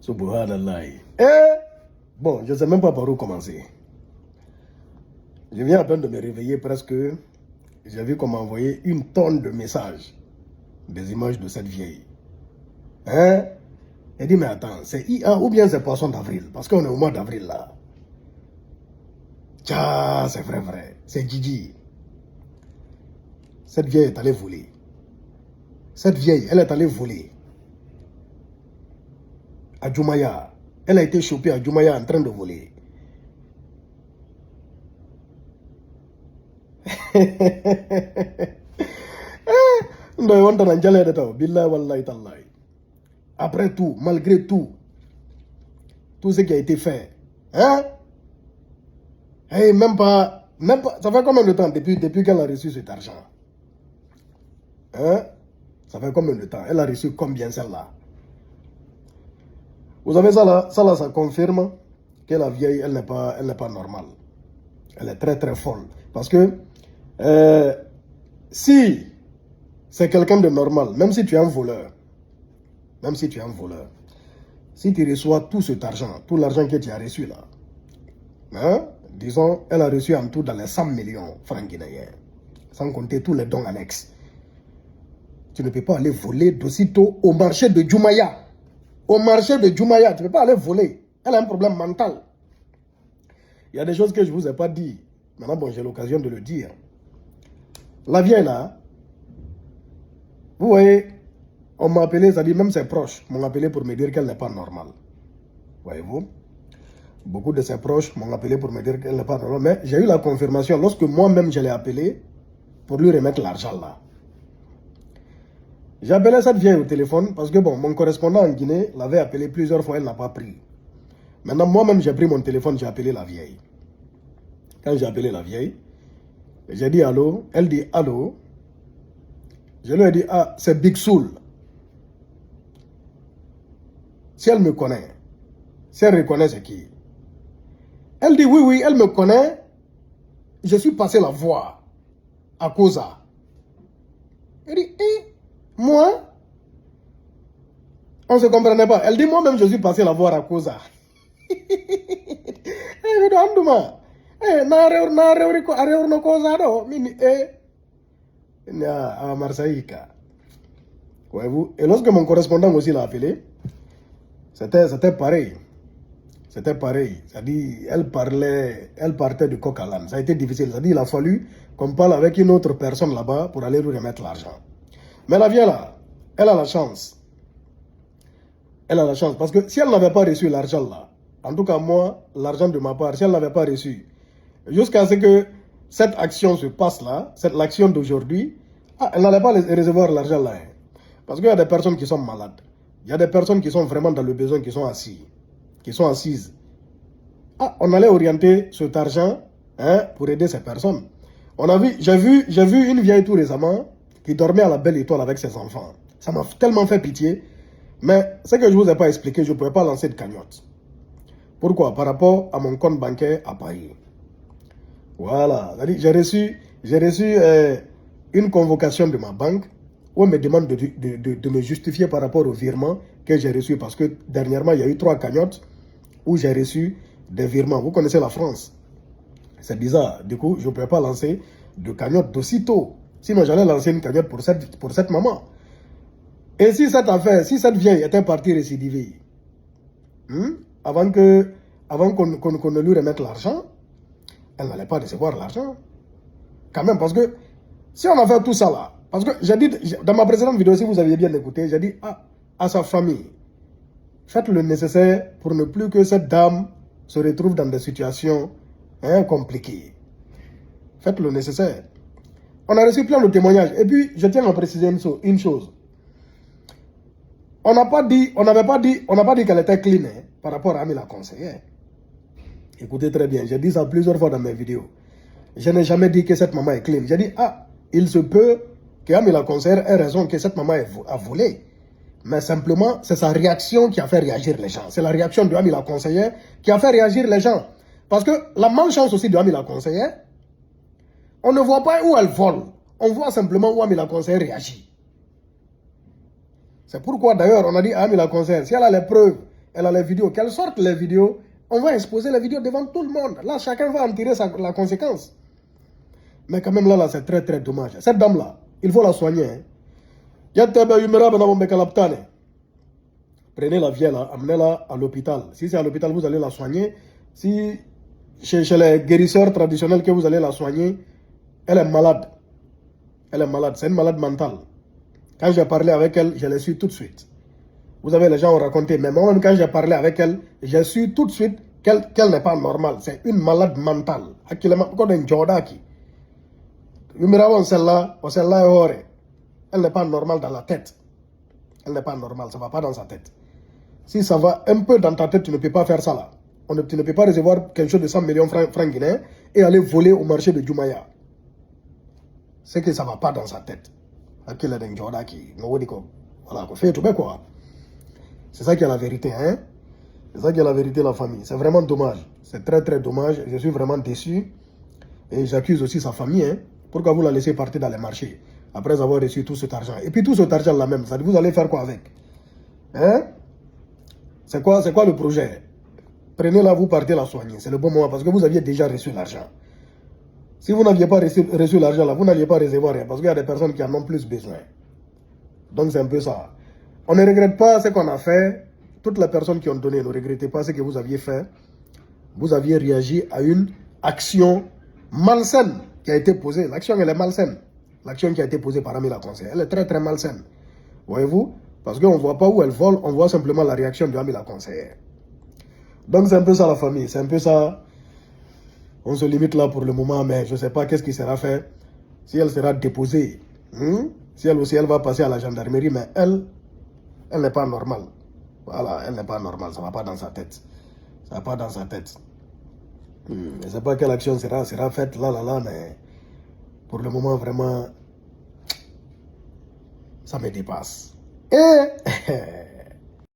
Subhanallah. Bon, je ne sais même pas par où commencer. Je viens à peine de me réveiller presque. J'ai vu qu'on m'a envoyé une tonne de messages. Des images de cette vieille. Hein? Elle dit, mais attends, c'est IA ou bien c'est poisson d'avril? Parce qu'on est au mois d'avril là. Tiens, c'est vrai. C'est Gigi. Cette vieille est allée voler. Cette vieille, elle est allée voler. À Djoumaya. Elle a été chopée à Djoumaya en train de voler. Après tout, malgré tout ce qui a été fait, hein? Hey, même pas, ça fait combien de temps depuis qu'elle a reçu cet argent? Hein? Ça fait combien de temps? Elle a reçu combien celle-là? Vous savez, ça confirme que la vieille, elle n'est pas normale. Elle est très très folle. Parce que si c'est quelqu'un de normal, même si tu es un voleur, si tu reçois tout cet argent, tout l'argent que tu as reçu là, hein, disons, elle a reçu en tout dans les 100 millions francs guinéens, sans compter tous les dons annexes. Tu ne peux pas aller voler d'aussitôt au marché de Djoumaya. Au marché de Djoumaya, tu ne peux pas aller voler. Elle a un problème mental. Il y a des choses que je ne vous ai pas dit. Maintenant, bon, j'ai l'occasion de le dire. La vieille là, vous voyez, on m'a appelé, c'est-à-dire même ses proches m'ont appelé pour me dire qu'elle n'est pas normale. Voyez-vous? Beaucoup de ses proches m'ont appelé pour me dire qu'elle n'est pas normale. Mais j'ai eu la confirmation lorsque moi-même je l'ai appelé pour lui remettre l'argent là. J'ai appelé cette vieille au téléphone parce que bon, mon correspondant en Guinée l'avait appelé plusieurs fois, elle n'a pas pris. Maintenant, moi-même, j'ai pris mon téléphone, j'ai appelé la vieille. Quand j'ai appelé la vieille, j'ai dit allô, elle dit allô. Je lui ai dit, ah, c'est Big Soul. Si elle me connaît, si elle reconnaît c'est qui? Elle dit oui, elle me connaît. Je suis passé la voir à Koza. Elle dit, moi? On ne se comprenait pas. Elle dit, moi-même, je suis passé la voir à Koza. À Marseille. Voyez-vous? Et lorsque mon correspondant aussi l'a appelé, c'était pareil. C'était pareil. C'est-à-dire, elle partait du coq à l'âne. Ça a été difficile. C'est-à-dire, il a fallu qu'on parle avec une autre personne là-bas pour aller lui remettre l'argent. Mais la vieille là, elle a la chance. Elle a la chance. Parce que si elle n'avait pas reçu l'argent là, en tout cas moi, l'argent de ma part, si elle n'avait pas reçu, jusqu'à ce que cette action se passe là, l'action d'aujourd'hui, elle n'allait pas recevoir l'argent là. Hein. Parce qu'il y a des personnes qui sont malades. Il y a des personnes qui sont vraiment dans le besoin, qui sont assises. On allait orienter cet argent pour aider ces personnes. J'ai vu une vieille tout récemment qui dormait à la Belle Étoile avec ses enfants. Ça m'a tellement fait pitié. Mais ce que je ne vous ai pas expliqué, je ne pouvais pas lancer de cagnotte. Pourquoi? Par rapport à mon compte bancaire à Paris. Voilà. J'ai reçu une convocation de ma banque où on me demande de me justifier par rapport au virement que j'ai reçu. Parce que dernièrement, il y a eu 3 cagnottes où j'ai reçu des virements. Vous connaissez la France. C'est bizarre. Du coup, je ne pouvais pas lancer de cagnotte d'aussitôt. Sinon, j'allais lancer une cagnotte pour cette maman. Et si cette vieille était partie récidiver, avant qu'on ne lui remette l'argent, elle n'allait pas recevoir l'argent. Quand même, parce que si on a fait tout ça là, parce que j'ai dit, dans ma précédente vidéo, si vous aviez bien écouté, j'ai dit à sa famille, faites le nécessaire pour ne plus que cette dame se retrouve dans des situations compliquées. Faites le nécessaire. On a reçu plein de témoignages. Et puis, je tiens à préciser une chose. On n'a pas dit qu'elle était clean par rapport à Ami la conseillère. Écoutez très bien, j'ai dit ça plusieurs fois dans mes vidéos. Je n'ai jamais dit que cette maman est clean. J'ai dit, il se peut que Ami la conseillère ait raison que cette maman a volé. Mais simplement, c'est sa réaction qui a fait réagir les gens. C'est la réaction de Ami la conseillère qui a fait réagir les gens. Parce que la malchance aussi de Ami la conseillère, on ne voit pas où elle vole. On voit simplement où Ami la conseillère réagit. C'est pourquoi d'ailleurs on a dit à Ami la conseillère, si elle a les preuves, elle a les vidéos, qu'elle sorte les vidéos, on va exposer les vidéos devant tout le monde. Là, chacun va en tirer la conséquence. Mais quand même là, c'est très très dommage. Cette dame-là, il faut la soigner. Hein. Prenez la vieille là, amenez-la à l'hôpital. Si c'est à l'hôpital, vous allez la soigner. Si chez les guérisseurs traditionnels que vous allez la soigner, elle est malade. Elle est malade, c'est une malade mentale. Quand j'ai parlé avec elle, je l'ai su tout de suite. Vous savez, les gens ont raconté, mais moi-même quand j'ai parlé avec elle, j'ai su tout de suite qu'elle n'est pas normale. C'est une malade mentale. Elle n'est pas normale dans la tête. Elle n'est pas normale, ça ne va pas dans sa tête. Si ça va un peu dans ta tête, tu ne peux pas faire ça là. Tu ne peux pas recevoir quelque chose de 100 millions francs guinéens et aller voler au marché de Djoumaya. C'est que ça ne va pas dans sa tête. Voilà, c'est ça qui est la vérité, hein. C'est ça qui est la vérité de la famille. C'est vraiment dommage. C'est très très dommage. Je suis vraiment déçu. Et j'accuse aussi sa famille, hein. Pourquoi vous la laissez partir dans les marchés après avoir reçu tout cet argent? Et puis tout cet argent là même, vous allez faire quoi avec? Hein? C'est quoi le projet? Prenez-la, vous partez la soigner. C'est le bon moment parce que vous aviez déjà reçu l'argent. Si vous n'aviez pas reçu l'argent là, vous n'alliez pas recevoir rien parce qu'il y a des personnes qui en ont plus besoin. Donc c'est un peu ça. On ne regrette pas ce qu'on a fait. Toutes les personnes qui ont donné, ne regrettez pas ce que vous aviez fait. Vous aviez réagi à une action malsaine qui a été posée. L'action, elle est malsaine. L'action qui a été posée par Ami la conseillère, elle est très très malsaine. Voyez-vous? Parce qu'on ne voit pas où elle vole, on voit simplement la réaction de Ami la conseillère. Donc c'est un peu ça la famille, c'est un peu ça. On se limite là pour le moment, mais je ne sais pas qu'est-ce qui sera fait. Si elle sera déposée, si elle aussi elle va passer à la gendarmerie, mais elle n'est pas normale. Voilà, elle n'est pas normale, ça ne va pas dans sa tête. Ça ne va pas dans sa tête. Je ne sais pas quelle action sera faite là, mais pour le moment, vraiment, ça me dépasse. Et